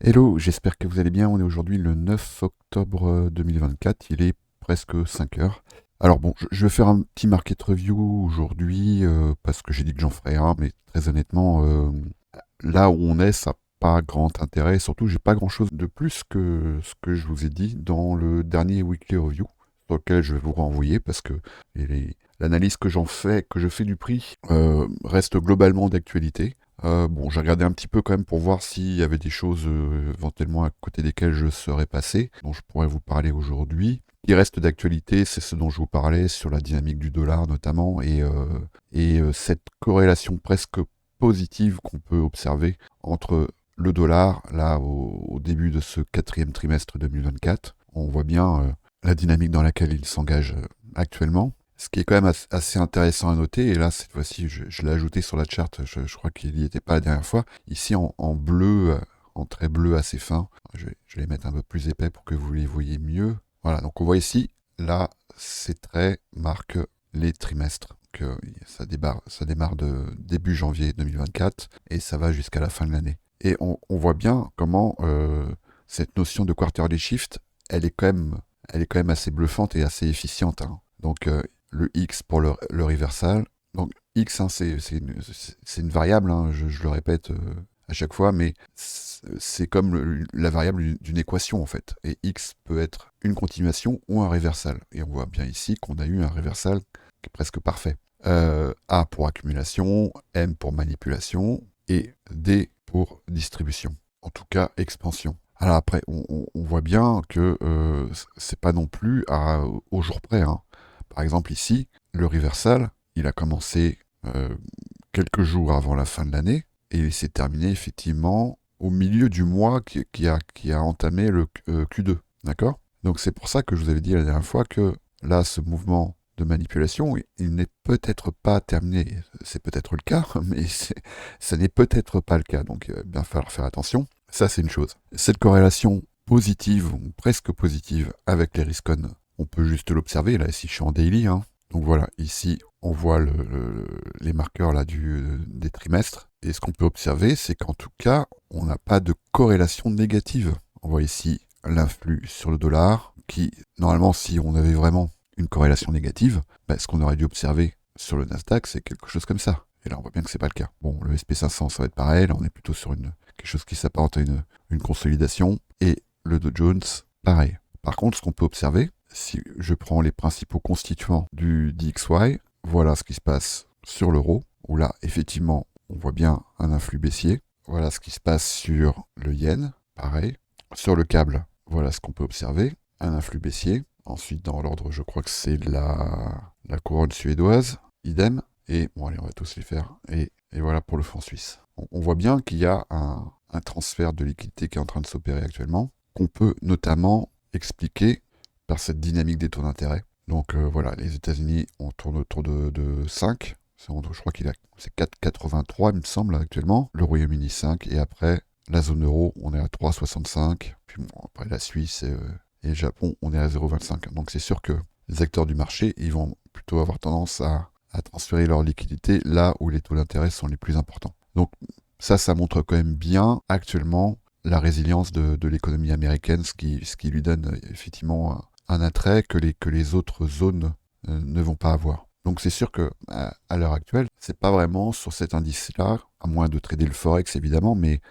Hello, j'espère que vous allez bien. On est aujourd'hui le 9 octobre 2024. Il est presque 5 heures. Alors bon, je vais faire un petit market review aujourd'hui parce que j'ai dit que j'en ferais un, mais très honnêtement, là où on est, ça n'a pas grand intérêt. Surtout, j'ai pas grand chose de plus que ce que je vous ai dit dans le dernier weekly review, sur lequel je vais vous renvoyer parce que l'analyse que je fais du prix reste globalement d'actualité. Bon, j'ai regardé un petit peu quand même pour voir s'il y avait des choses éventuellement à côté desquelles je serais passé, dont je pourrais vous parler aujourd'hui. Ce qui reste d'actualité, c'est ce dont je vous parlais sur la dynamique du dollar notamment et cette corrélation presque positive qu'on peut observer entre le dollar, là, au début de ce quatrième trimestre 2024. On voit bien la dynamique dans laquelle il s'engage actuellement. Ce qui est quand même assez intéressant à noter, et là, cette fois-ci, je l'ai ajouté sur la charte, je crois qu'il n'y était pas la dernière fois, ici en bleu, en trait bleu assez fin. Je vais les mettre un peu plus épais pour que vous les voyez mieux. Voilà, donc on voit ici, là, ces traits marquent les trimestres. Donc, ça démarre de début janvier 2024 et ça va jusqu'à la fin de l'année. Et on voit bien comment cette notion de quarterly shift, elle est quand même assez bluffante et assez efficiente, hein. Donc, le X pour le reversal. Donc X, hein, c'est une variable, hein, je le répète à chaque fois, mais c'est comme la variable d'une équation en fait. Et X peut être une continuation ou un reversal. Et on voit bien ici qu'on a eu un reversal qui est presque parfait. A pour accumulation, M pour manipulation et D pour distribution. En tout cas, expansion. Alors après, on voit bien que c'est pas non plus au jour près, hein. Par exemple ici, le reversal, il a commencé quelques jours avant la fin de l'année et il s'est terminé effectivement au milieu du mois qui a entamé le Q2. D'accord? Donc c'est pour ça que je vous avais dit la dernière fois que là, ce mouvement de manipulation, il n'est peut-être pas terminé. C'est peut-être le cas, mais ça n'est peut-être pas le cas. Donc il va bien falloir faire attention. Ça, c'est une chose. Cette corrélation positive ou presque positive avec les riscons, on peut juste l'observer. Là, ici, je suis en daily, hein. Donc voilà, ici, on voit les marqueurs là, des trimestres. Et ce qu'on peut observer, c'est qu'en tout cas, on n'a pas de corrélation négative. On voit ici l'influx sur le dollar, qui, normalement, si on avait vraiment une corrélation négative, bah, ce qu'on aurait dû observer sur le Nasdaq, c'est quelque chose comme ça. Et là, on voit bien que c'est pas le cas. Bon, le SP500, ça va être pareil. Là, on est plutôt sur quelque chose qui s'apparente à une consolidation. Et le Dow Jones, pareil. Par contre, ce qu'on peut observer, si je prends les principaux constituants du DXY, voilà ce qui se passe sur l'euro, où là, effectivement, on voit bien un influx baissier. Voilà ce qui se passe sur le yen, pareil. Sur le câble, voilà ce qu'on peut observer, un influx baissier. Ensuite, dans l'ordre, je crois que c'est la couronne suédoise, idem. Et bon, allez, on va tous les faire. Et voilà pour le franc suisse. On voit bien qu'il y a un transfert de liquidité qui est en train de s'opérer actuellement, qu'on peut notamment expliquer par cette dynamique des taux d'intérêt. Donc voilà, les États-Unis, on tourne autour de 5. Je crois c'est 4,83 il me semble actuellement. Le Royaume-Uni 5. Et après, la zone euro, on est à 3,65. Puis bon, après la Suisse et le Japon, on est à 0,25. Donc c'est sûr que les acteurs du marché, ils vont plutôt avoir tendance à transférer leur liquidité là où les taux d'intérêt sont les plus importants. Donc ça montre quand même bien actuellement la résilience de l'économie américaine, ce qui lui donne effectivement un attrait que les autres zones ne vont pas avoir. Donc c'est sûr que à l'heure actuelle, c'est pas vraiment sur cet indice-là, à moins de trader le forex évidemment, mais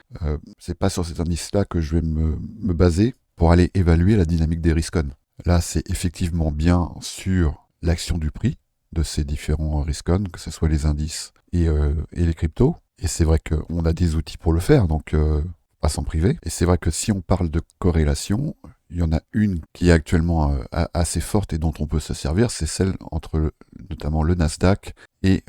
c'est pas sur cet indice-là que je vais me baser pour aller évaluer la dynamique des riscons. Là, c'est effectivement bien sur l'action du prix de ces différents riscons, que ce soit les indices et les cryptos. Et c'est vrai qu'on a des outils pour le faire, donc pas s'en priver. Et c'est vrai que si on parle de corrélation, il y en a une qui est actuellement assez forte et dont on peut se servir, c'est celle entre notamment le Nasdaq et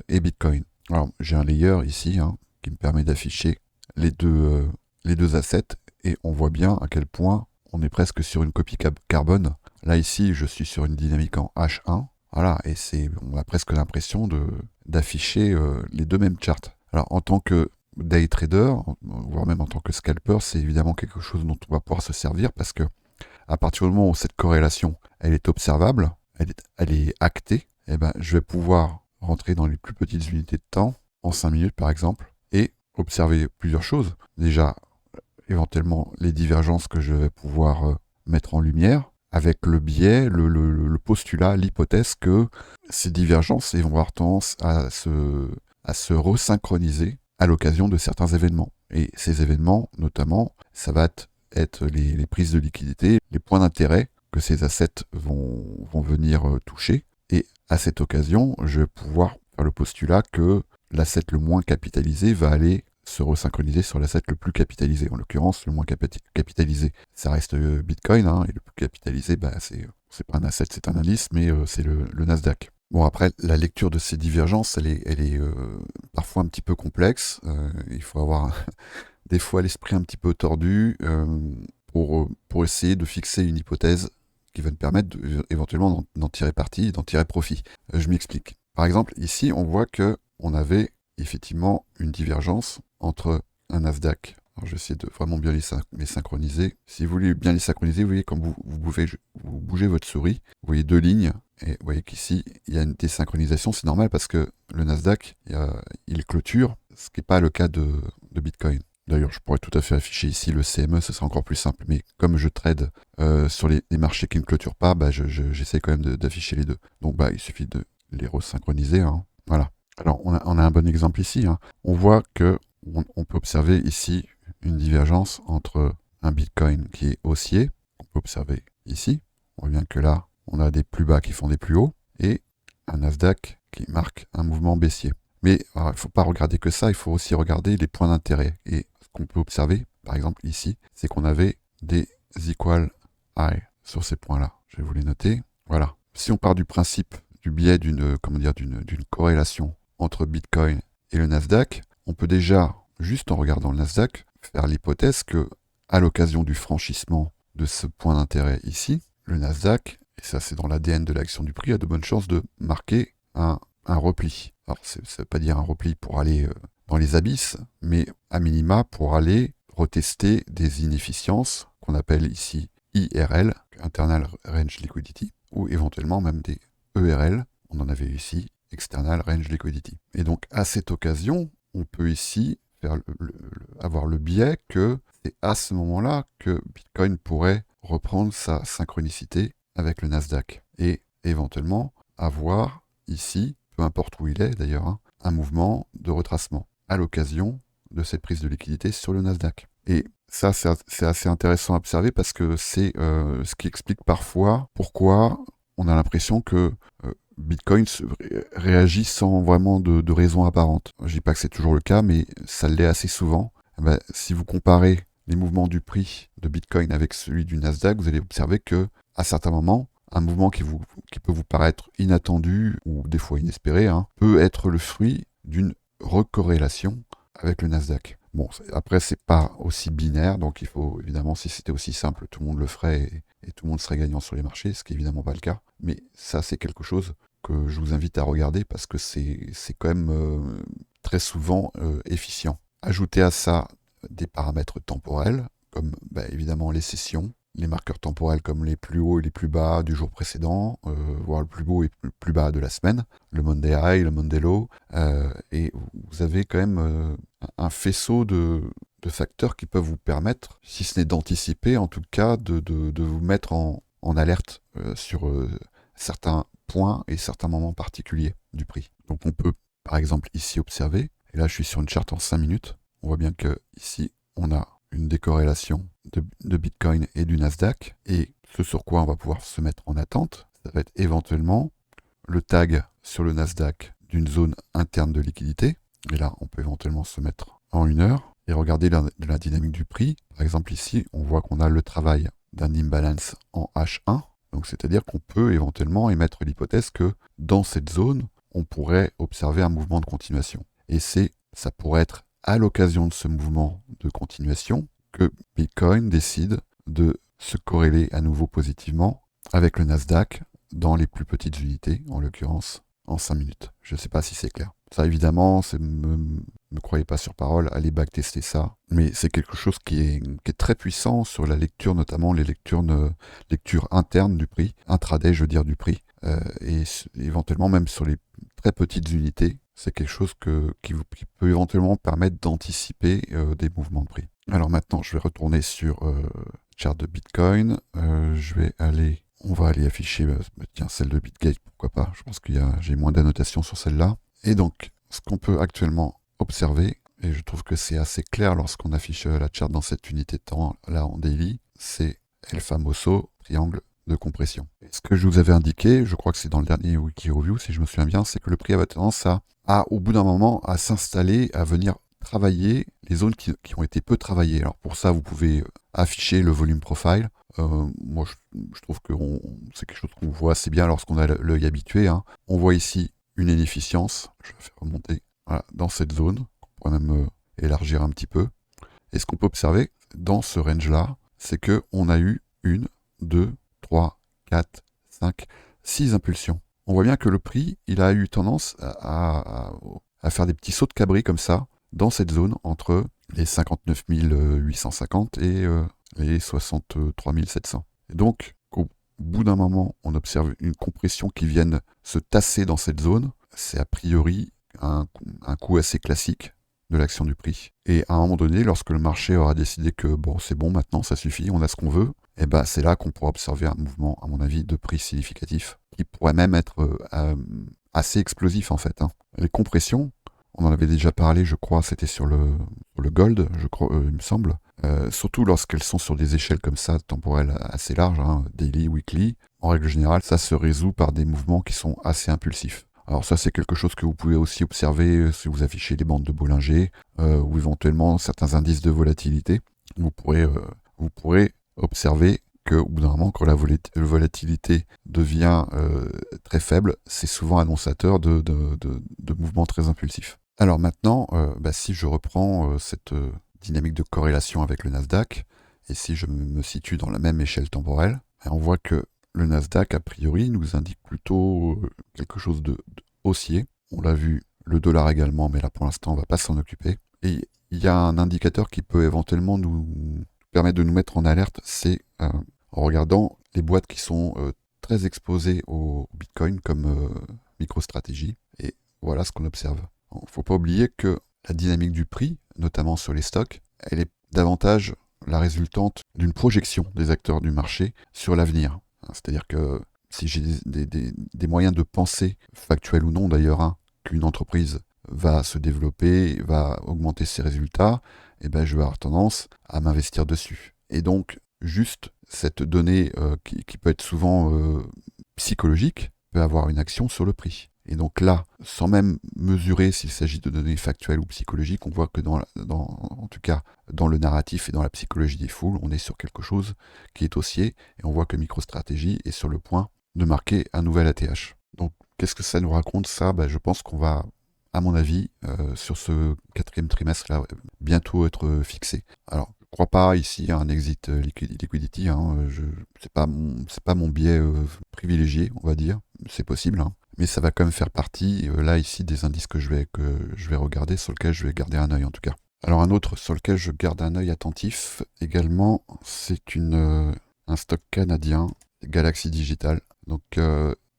Bitcoin. Alors j'ai un layer ici qui me permet d'afficher les deux assets et on voit bien à quel point on est presque sur une copie carbone. Là ici, je suis sur une dynamique en H1. Voilà, et on a presque l'impression d'afficher les deux mêmes charts. Alors en tant que day trader, voire même en tant que scalper, c'est évidemment quelque chose dont on va pouvoir se servir parce que à partir du moment où cette corrélation elle est observable, elle est actée, et ben, je vais pouvoir rentrer dans les plus petites unités de temps, en 5 minutes par exemple, et observer plusieurs choses. Déjà, éventuellement les divergences que je vais pouvoir mettre en lumière, avec le biais, le postulat, l'hypothèse que ces divergences vont avoir tendance à se resynchroniser à l'occasion de certains événements. Et ces événements, notamment, ça va être les prises de liquidité, les points d'intérêt que ces assets vont venir toucher. Et à cette occasion, je vais pouvoir faire le postulat que l'asset le moins capitalisé va aller se resynchroniser sur l'asset le plus capitalisé. En l'occurrence, le moins capitalisé, ça reste Bitcoin, hein, et le plus capitalisé, bah, c'est pas un asset, c'est un indice, mais c'est le Nasdaq. Bon, après, la lecture de ces divergences, elle est parfois un petit peu complexe. Il faut avoir des fois l'esprit un petit peu tordu pour essayer de fixer une hypothèse qui va nous permettre éventuellement d'en tirer parti, d'en tirer profit. Je m'explique. Par exemple, ici, on voit que on avait effectivement une divergence entre un Nasdaq. Alors, je vais essayer de vraiment bien les synchroniser. Si vous voulez bien les synchroniser, vous voyez quand vous bougez votre souris, vous voyez deux lignes, et vous voyez qu'ici, il y a une désynchronisation. C'est normal parce que le Nasdaq, il clôture, ce qui n'est pas le cas de Bitcoin. D'ailleurs, je pourrais tout à fait afficher ici le CME, ce serait encore plus simple. Mais comme je trade sur les marchés qui ne clôturent pas, bah, j'essaie quand même d'afficher les deux. Donc bah, il suffit de les resynchroniser. Hein. Voilà. Alors on a un bon exemple ici. Hein. On voit que on peut observer ici une divergence entre un Bitcoin qui est haussier, qu'on peut observer ici. On voit bien que là, on a des plus bas qui font des plus hauts, et un Nasdaq qui marque un mouvement baissier. Mais il ne faut pas regarder que ça, il faut aussi regarder les points d'intérêt. Et ce qu'on peut observer, par exemple ici, c'est qu'on avait des equal high sur ces points-là. Je vais vous les noter. Voilà. Si on part du principe du biais d'une corrélation entre Bitcoin et le Nasdaq, on peut déjà, juste en regardant le Nasdaq, faire l'hypothèse que, à l'occasion du franchissement de ce point d'intérêt ici, le Nasdaq, et ça c'est dans l'ADN de l'action du prix, a de bonnes chances de marquer un repli. Alors ça ne veut pas dire un repli pour aller dans les abysses, mais à minima pour aller retester des inefficiences qu'on appelle ici IRL, Internal Range Liquidity, ou éventuellement même des ERL, on en avait ici, External Range Liquidity. Et donc à cette occasion, on peut ici faire avoir le biais que c'est à ce moment-là que Bitcoin pourrait reprendre sa synchronicité avec le Nasdaq et éventuellement avoir ici, peu importe où il est d'ailleurs, hein, un mouvement de retracement à l'occasion de cette prise de liquidité sur le Nasdaq. Et ça, c'est assez intéressant à observer parce que c'est ce qui explique parfois pourquoi on a l'impression que Bitcoin réagit sans vraiment de raison apparente. Je ne dis pas que c'est toujours le cas, mais ça l'est assez souvent. Eh ben, si vous comparez les mouvements du prix de Bitcoin avec celui du Nasdaq, vous allez observer que à certains moments, un mouvement qui peut vous paraître inattendu ou des fois inespéré, hein, peut être le fruit d'une recorrélation avec le Nasdaq. Bon, après, c'est pas aussi binaire, donc il faut évidemment, si c'était aussi simple, tout le monde le ferait et tout le monde serait gagnant sur les marchés, ce qui est évidemment pas le cas. Mais ça, c'est quelque chose que je vous invite à regarder parce que c'est quand même très souvent efficient. Ajoutez à ça des paramètres temporels, comme bah, évidemment les sessions, les marqueurs temporels comme les plus hauts et les plus bas du jour précédent, voire le plus haut et le plus bas de la semaine, le Monday High, le Monday Low, et vous avez quand même un faisceau de facteurs qui peuvent vous permettre, si ce n'est d'anticiper, en tout cas de vous mettre en alerte sur certains points et certains moments particuliers du prix. Donc on peut par exemple ici observer, et là je suis sur une charte en 5 minutes, on voit bien que ici on a une décorrélation de Bitcoin et du Nasdaq, et ce sur quoi on va pouvoir se mettre en attente, ça va être éventuellement le tag sur le Nasdaq d'une zone interne de liquidité, et là on peut éventuellement se mettre en 1 heure, et regarder la dynamique du prix. Par exemple ici, on voit qu'on a le travail d'un imbalance en H1, donc c'est-à-dire qu'on peut éventuellement émettre l'hypothèse que dans cette zone, on pourrait observer un mouvement de continuation. Et ça pourrait être à l'occasion de ce mouvement de continuation que Bitcoin décide de se corréler à nouveau positivement avec le Nasdaq dans les plus petites unités, en l'occurrence en 5 minutes. Je ne sais pas si c'est clair. Ça évidemment, me croyez pas sur parole, allez backtester ça. Mais c'est quelque chose qui est très puissant sur la lecture, notamment les lectures internes du prix, intraday je veux dire du prix, et éventuellement même sur les très petites unités. C'est quelque chose qui peut éventuellement permettre d'anticiper des mouvements de prix. Alors maintenant, je vais retourner sur chart de Bitcoin. On va aller afficher, tiens, celle de Bitgate, pourquoi pas. Je pense j'ai moins d'annotations sur celle-là. Et donc, ce qu'on peut actuellement observer, et je trouve que c'est assez clair lorsqu'on affiche la chart dans cette unité de temps, là en daily, c'est El Famoso triangle de compression. Et ce que je vous avais indiqué, je crois que c'est dans le dernier Wiki Review, si je me souviens bien, c'est que le prix avait tendance au bout d'un moment, à s'installer, à venir travailler les zones qui ont été peu travaillées. Alors pour ça, vous pouvez afficher le volume profile. Moi, je trouve que c'est quelque chose qu'on voit assez bien lorsqu'on a l'œil habitué, hein. On voit ici une inefficience. Je vais faire remonter, voilà, dans cette zone. On pourrait même élargir un petit peu. Et ce qu'on peut observer dans ce range-là, c'est qu'on a eu 1, 2, 3, 4, 5, 6 impulsions. On voit bien que le prix, il a eu tendance à faire des petits sauts de cabri comme ça, dans cette zone entre les 59 850 et les 63 700. Et donc, au bout d'un moment, on observe une compression qui vienne se tasser dans cette zone. C'est a priori un coup assez classique de l'action du prix. Et à un moment donné, lorsque le marché aura décidé que bon, c'est bon, maintenant ça suffit, on a ce qu'on veut, et ben c'est là qu'on pourra observer un mouvement, à mon avis, de prix significatif, qui pourrait même être assez explosif en fait, hein. Les compressions, on en avait déjà parlé, je crois, c'était sur le gold, je crois, il me semble. Surtout lorsqu'elles sont sur des échelles comme ça, temporelles assez larges, hein, daily, weekly. En règle générale, ça se résout par des mouvements qui sont assez impulsifs. Alors ça, c'est quelque chose que vous pouvez aussi observer si vous affichez les bandes de Bollinger ou éventuellement certains indices de volatilité. Vous pourrez observer qu'au bout d'un moment, quand la volatilité devient très faible, c'est souvent annonçateur de mouvements très impulsifs. Alors maintenant, si je reprends cette dynamique de corrélation avec le Nasdaq, et si je me situe dans la même échelle temporelle, on voit que le Nasdaq, a priori, nous indique plutôt quelque chose de haussier. On l'a vu, le dollar également, mais là pour l'instant on ne va pas s'en occuper. Et il y a un indicateur qui peut éventuellement nous permettre de nous mettre en alerte, c'est en regardant les boîtes qui sont très exposées au Bitcoin comme MicroStrategy. Et voilà ce qu'on observe. Il ne faut pas oublier que la dynamique du prix, notamment sur les stocks, elle est davantage la résultante d'une projection des acteurs du marché sur l'avenir. C'est-à-dire que si j'ai des moyens de penser, factuels ou non d'ailleurs, hein, qu'une entreprise va se développer, va augmenter ses résultats, et ben je vais avoir tendance à m'investir dessus. Et donc, juste cette donnée qui peut être souvent psychologique, peut avoir une action sur le prix. Et donc là, sans même mesurer s'il s'agit de données factuelles ou psychologiques, on voit que en tout cas dans le narratif et dans la psychologie des foules, on est sur quelque chose qui est haussier, et on voit que MicroStrategy est sur le point de marquer un nouvel ATH. Donc qu'est-ce que ça nous raconte ça? Je pense qu'on va, à mon avis, sur ce quatrième trimestre-là, bientôt être fixé. Alors, je ne crois pas ici à un exit liquidity, hein, c'est pas mon biais privilégié, on va dire, c'est possible, hein. Mais ça va quand même faire partie, là, ici, des indices que je vais regarder, sur lesquels je vais garder un œil, en tout cas. Alors, un autre sur lequel je garde un œil attentif, également, c'est un stock canadien, Galaxy Digital, donc,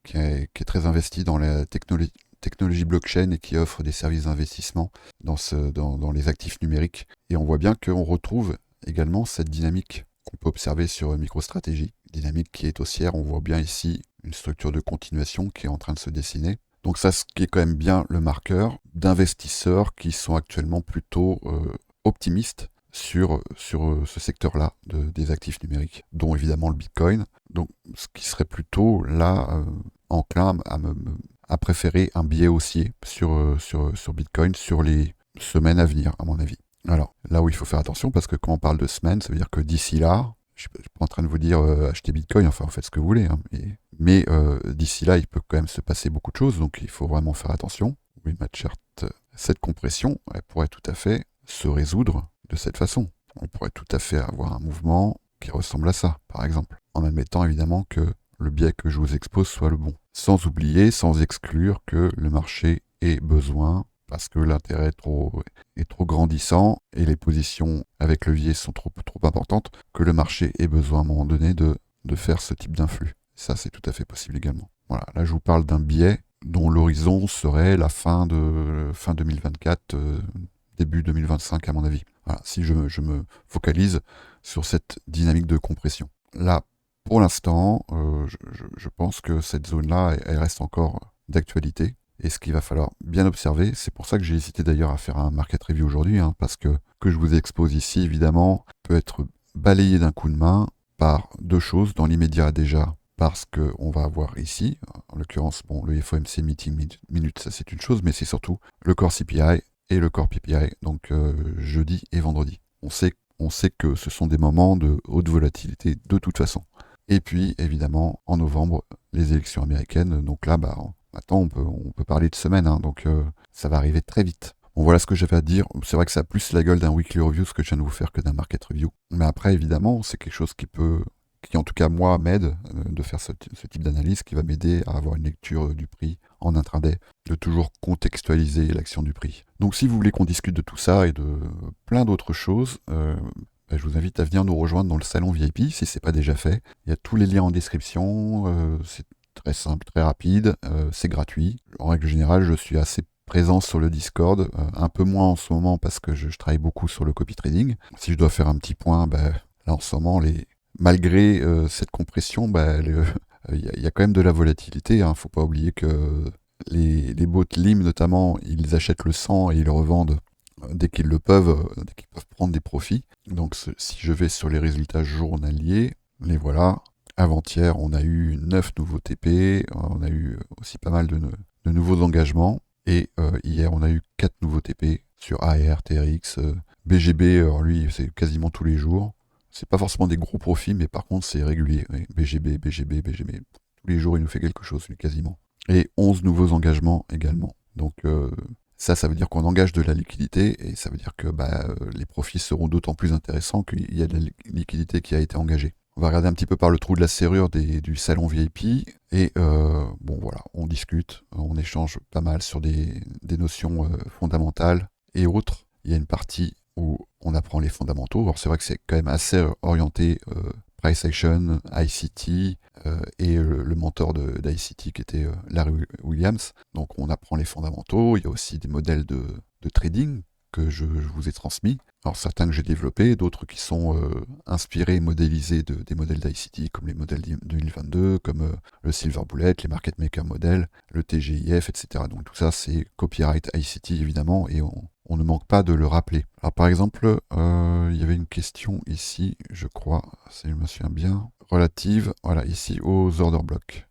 qui est très investi dans la technologie blockchain et qui offre des services d'investissement dans les actifs numériques. Et on voit bien qu'on retrouve également cette dynamique qu'on peut observer sur MicroStrategy, dynamique qui est haussière. On voit bien ici une structure de continuation qui est en train de se dessiner. Donc ça, ce qui est quand même bien le marqueur d'investisseurs qui sont actuellement plutôt optimistes sur ce secteur-là des actifs numériques, dont évidemment le Bitcoin. Donc ce qui serait plutôt là enclin à préférer un biais haussier sur Bitcoin sur les semaines à venir, à mon avis. Alors, là où il faut faire attention, parce que quand on parle de semaines, ça veut dire que d'ici là, je ne suis pas en train de vous dire acheter Bitcoin, enfin, faites ce que vous voulez, hein, mais d'ici là, il peut quand même se passer beaucoup de choses, donc il faut vraiment faire attention. Oui, ma charte, cette compression, elle pourrait tout à fait se résoudre de cette façon. On pourrait tout à fait avoir un mouvement qui ressemble à ça, par exemple, en admettant évidemment que le biais que je vous expose soit le bon. Sans oublier, sans exclure que le marché ait besoin, parce que l'intérêt est trop grandissant et les positions avec levier sont trop importantes, que le marché ait besoin à un moment donné de faire ce type d'influx. Ça, c'est tout à fait possible également. Voilà, là je vous parle d'un biais dont l'horizon serait la fin 2024, début 2025 à mon avis. Voilà, si je me focalise sur cette dynamique de compression. Là, pour l'instant, je pense que cette zone-là, elle reste encore d'actualité. Et ce qu'il va falloir bien observer, c'est pour ça que j'ai hésité d'ailleurs à faire un market review aujourd'hui, hein, parce que je vous expose ici, évidemment, peut être balayé d'un coup de main par deux choses dans l'immédiat déjà, parce qu'on va avoir ici, en l'occurrence, bon, le FOMC meeting minute, ça c'est une chose, mais c'est surtout le core CPI et le core PPI, donc jeudi et vendredi. On sait que ce sont des moments de haute volatilité de toute façon. Et puis, évidemment, en novembre, les élections américaines. Donc là, bah, maintenant, on peut parler de semaine, hein, donc ça va arriver très vite. Bon, voilà ce que j'avais à dire. C'est vrai que ça a plus la gueule d'un weekly review, ce que je viens de vous faire, que d'un market review. Mais après, évidemment, c'est quelque chose qui en tout cas moi m'aide de faire ce type d'analyse, qui va m'aider à avoir une lecture du prix en intraday, de toujours contextualiser l'action du prix. Donc si vous voulez qu'on discute de tout ça et de plein d'autres choses, bah, je vous invite à venir nous rejoindre dans le salon VIP si ce n'est pas déjà fait. Il y a tous les liens en description, c'est très simple, très rapide, c'est gratuit. En règle générale, je suis assez présent sur le Discord, un peu moins en ce moment parce que je travaille beaucoup sur le copy trading. Si je dois faire un petit point, bah, là en ce moment, malgré cette compression, bah, il y a quand même de la volatilité. Il ne faut pas oublier que les bots LIM notamment, ils achètent le 100 et ils le revendent dès qu'ils peuvent prendre des profits. Donc si je vais sur les résultats journaliers, les voilà. Avant-hier, on a eu 9 nouveaux TP, on a eu aussi pas mal de nouveaux engagements. Et hier, on a eu 4 nouveaux TP sur AR, TRX, BGB, alors lui, c'est quasiment tous les jours. C'est pas forcément des gros profits, mais par contre, c'est régulier. Oui, BGB. Tous les jours, il nous fait quelque chose, lui, quasiment. Et 11 nouveaux engagements également. Donc, ça veut dire qu'on engage de la liquidité, et ça veut dire que les profits seront d'autant plus intéressants qu'il y a de la liquidité qui a été engagée. On va regarder un petit peu par le trou de la serrure du salon VIP, et bon voilà, on discute, on échange pas mal sur des notions fondamentales et autres. Il y a une partie où on apprend les fondamentaux. Alors c'est vrai que c'est quand même assez orienté price action, ICT et le mentor d'ICT qui était Larry Williams. Donc on apprend les fondamentaux. Il y a aussi des modèles de trading que je vous ai transmis. Alors certains que j'ai développés, d'autres qui sont inspirés, modélisés des modèles d'ICT, comme les modèles 2022, comme le Silver Bullet, les Market Maker Models, le TGIF, etc. Donc tout ça, c'est copyright ICT évidemment, et on ne manque pas de le rappeler. Alors par exemple, il y avait une question ici, je crois, si je me souviens bien, relative, voilà, ici aux order blocks.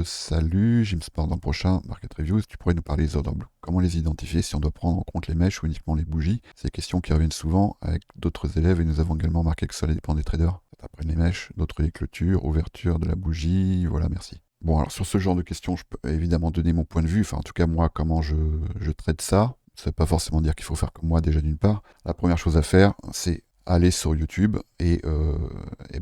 Salut, Jim Sport, dans le prochain Market Review, tu pourrais nous parler des order blocks. Comment les identifier, si on doit prendre en compte les mèches ou uniquement les bougies? C'est des questions qui reviennent souvent avec d'autres élèves, et nous avons également marqué que cela dépend des traders. Après les mèches, d'autres les clôtures, ouverture de la bougie, voilà, merci. Bon, alors sur ce genre de questions, je peux évidemment donner mon point de vue, enfin en tout cas moi, comment je traite ça. Ça ne veut pas forcément dire qu'il faut faire comme moi déjà d'une part. La première chose à faire, c'est aller sur YouTube et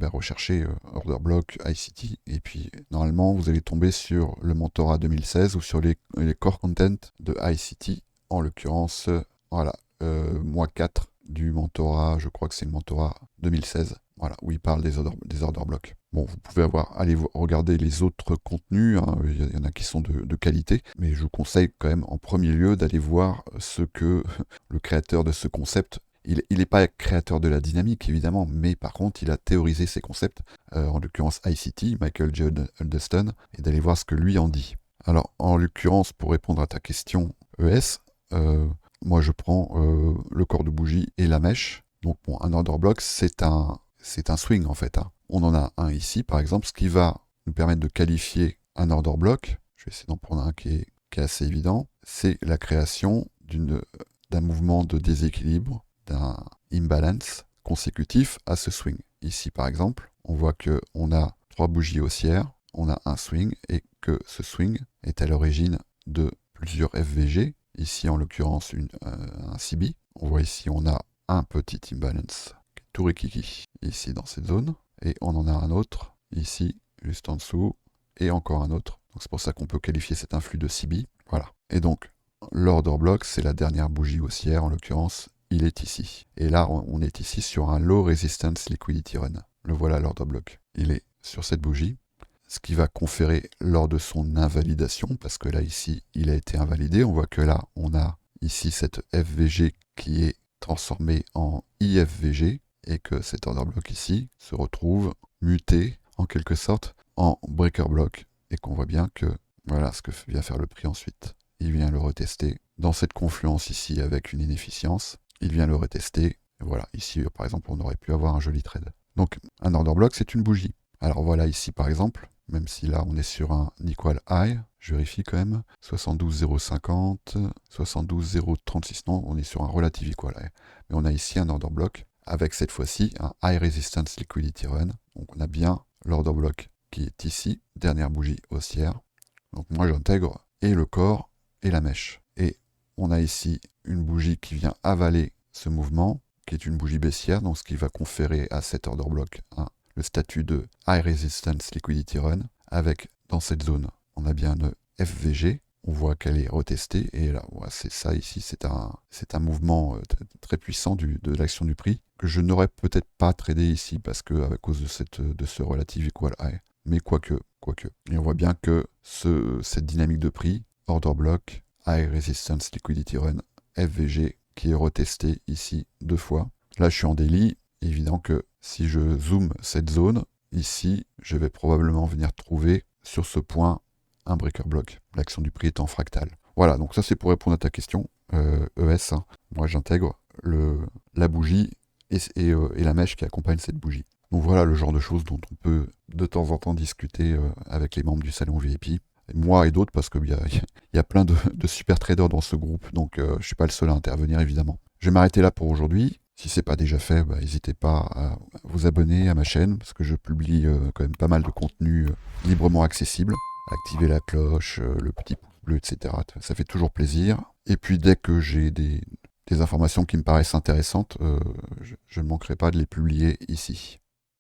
rechercher Order Block ICT. Et puis, normalement, vous allez tomber sur le mentorat 2016 ou sur les core content de ICT. En l'occurrence, voilà, mois 4 du mentorat, je crois que c'est le mentorat 2016. Voilà, où il parle des order blocks. Bon, vous pouvez aller regarder les autres contenus, hein, il y en a qui sont de qualité, mais je vous conseille quand même en premier lieu d'aller voir ce que le créateur de ce concept, il n'est pas créateur de la dynamique évidemment, mais par contre il a théorisé ces concepts, en l'occurrence ICT, Michael J. Huddleston, et d'aller voir ce que lui en dit. Alors en l'occurrence, pour répondre à ta question ES, moi je prends le corps de bougie et la mèche. Donc bon, un order block, c'est un swing en fait, hein. On en a un ici par exemple, ce qui va nous permettre de qualifier un order block. Je vais essayer d'en prendre un qui est assez évident. C'est la création d'un mouvement de déséquilibre, d'un imbalance consécutif à ce swing. Ici par exemple, on voit qu'on a 3 bougies haussières, on a un swing, et que ce swing est à l'origine de plusieurs FVG. Ici en l'occurrence un CB. On voit ici on a un petit imbalance tout rikiki ici dans cette zone, et on en a un autre ici juste en dessous, et encore un autre. Donc c'est pour ça qu'on peut qualifier cet influx de CB. Voilà. Et donc l'order block, c'est la dernière bougie haussière, en l'occurrence il est ici. Et là on est ici sur un low resistance liquidity run. Le voilà, l'order block. Il est sur cette bougie, ce qui va conférer lors de son invalidation, parce que là ici il a été invalidé. On voit que là on a ici cette FVG qui est transformé en IFVG et que cet order block ici se retrouve muté en quelque sorte en breaker block et qu'on voit bien que voilà ce que vient faire le prix ensuite. Il vient le retester dans cette confluence ici avec une inefficience. Il vient le retester. Et voilà, ici par exemple, on aurait pu avoir un joli trade. Donc un order block, c'est une bougie. Alors voilà ici par exemple, même si là on est sur un equal high, je vérifie quand même, 72,050, 72,036, non, on est sur un relative equal high. Mais on a ici un order block avec cette fois-ci un high resistance liquidity run. Donc on a bien l'order block qui est ici, dernière bougie haussière. Donc moi j'intègre et le corps et la mèche. Et on a ici une bougie qui vient avaler ce mouvement, qui est une bougie baissière, donc ce qui va conférer à cet order block le statut de High Resistance Liquidity Run, avec dans cette zone, on a bien une FVG, on voit qu'elle est retestée, et là, ouais, c'est ça ici, c'est un mouvement très puissant de l'action du prix, que je n'aurais peut-être pas tradé ici, parce que à cause de ce relative equal high. Mais quoique. Et on voit bien que cette dynamique de prix, order block, High Resistance Liquidity Run, FVG, qui est retesté ici 2 fois. Là, je suis en daily. Évident que si je zoome cette zone, ici, je vais probablement venir trouver sur ce point un breaker block. L'action du prix étant fractale. Voilà, donc ça c'est pour répondre à ta question, ES. Hein. Moi, j'intègre la bougie et la mèche qui accompagne cette bougie. Donc voilà le genre de choses dont on peut de temps en temps discuter avec les membres du salon VIP. Moi et d'autres, parce qu'il y a plein de super traders dans ce groupe, donc je ne suis pas le seul à intervenir évidemment. Je vais m'arrêter là pour aujourd'hui. Si ce n'est pas déjà fait, n'hésitez pas à vous abonner à ma chaîne, parce que je publie quand même pas mal de contenu librement accessible. Activez la cloche, le petit pouce bleu, etc. Ça fait toujours plaisir. Et puis dès que j'ai des informations qui me paraissent intéressantes, je ne manquerai pas de les publier ici.